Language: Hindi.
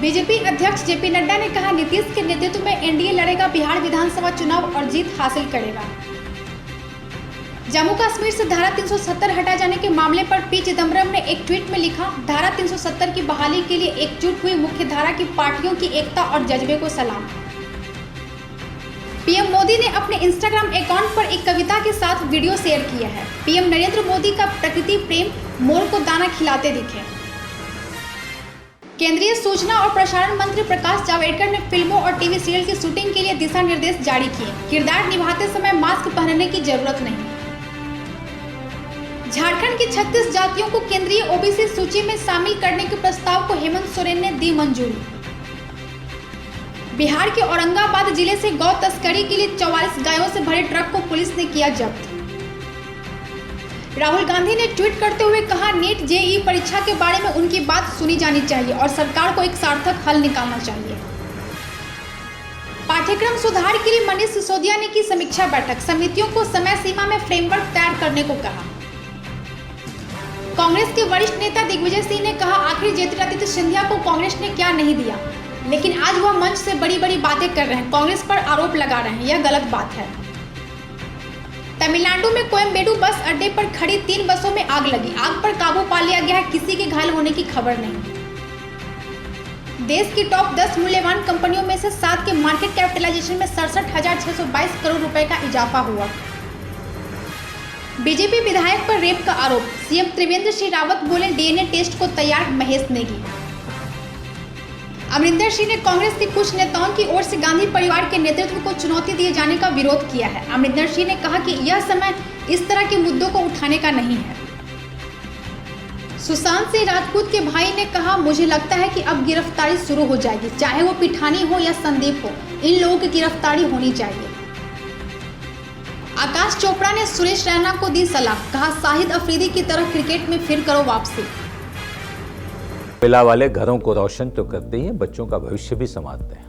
बीजेपी अध्यक्ष जेपी नड्डा ने कहा, नीतीश के नेतृत्व में एनडीए लड़ेगा बिहार विधानसभा चुनाव और जीत हासिल करेगा। जम्मू कश्मीर से धारा 370 हटा जाने के मामले पर पी चिदम्बरम ने एक ट्वीट में लिखा, धारा 370 की बहाली के लिए एकजुट हुई मुख्य धारा की पार्टियों की एकता और जज्बे को सलाम। पीएम मोदी ने अपने इंस्टाग्राम अकाउंट पर एक कविता के साथ वीडियो शेयर किया है। पीएम नरेंद्र मोदी का प्रकृति प्रेम मोर को दाना खिलाते दिखे। केंद्रीय सूचना और प्रसारण मंत्री प्रकाश जावड़ेकर ने फिल्मों और टीवी सीरियल की शूटिंग के लिए दिशा निर्देश जारी किए। किरदार निभाते समय मास्क पहनने की जरूरत नहीं। झारखंड की 36 जातियों को केंद्रीय ओबीसी सूची में शामिल करने के प्रस्ताव को हेमंत सोरेन ने दी मंजूरी। बिहार के औरंगाबाद जिले से गौ तस्करी के लिए 44 गायों से भरे ट्रक को पुलिस ने किया जब्त। राहुल गांधी ने ट्वीट करते हुए कहा, नीट जेईई परीक्षा के बारे में उनकी बात सुनी जानी चाहिए और सरकार को एक सार्थक हल निकालना चाहिए। पाठ्यक्रम सुधार के लिए मनीष सिसोदिया ने की समीक्षा बैठक, समितियों को समय सीमा में फ्रेमवर्क तैयार करने को कहा। कांग्रेस के वरिष्ठ नेता दिग्विजय सिंह ने कहा, आखिर ज्योतिरादित्य सिंधिया को कांग्रेस ने क्या नहीं दिया, लेकिन आज वह मंच से बड़ी बड़ी बातें कर रहे हैं, कांग्रेस पर आरोप लगा रहे हैं, यह गलत बात है। तमिलनाडु में कोयम्बेडु बस अड्डे पर खड़ी 3 बसों में आग लगी। आग पर काबू पा लिया गया है, किसी के घायल होने की खबर नहीं। देश की टॉप 10 मूल्यवान कंपनियों में से 7 के मार्केट कैपिटलाइजेशन में 67,622 करोड़ रुपए का इजाफा हुआ। बीजेपी विधायक पर रेप का आरोप, सीएम त्रिवेंद्र सिंह रावत बोले, डीएनए टेस्ट को तैयार महेश नेगी। अमरिंदर सिंह ने कांग्रेस के कुछ नेताओं की ओर से गांधी परिवार के नेतृत्व को चुनौती दिए जाने का विरोध किया है। अमरिंदर सिंह ने कहा कि यह समय इस तरह के मुद्दों को उठाने का नहीं है। सुशांत सिंह राजपूत के भाई ने कहा, मुझे लगता है कि अब गिरफ्तारी शुरू हो जाएगी, चाहे वो पिठानी हो या संदीप हो, इन लोगों की गिरफ्तारी होनी चाहिए। आकाश चोपड़ा ने सुरेश रैना को दी सलाह, कहा, शाहिद अफरीदी की तरह क्रिकेट में फिर करो वापसी। कोयला वाले घरों को रोशन तो करते ही हैं, बच्चों का भविष्य भी संवारते हैं।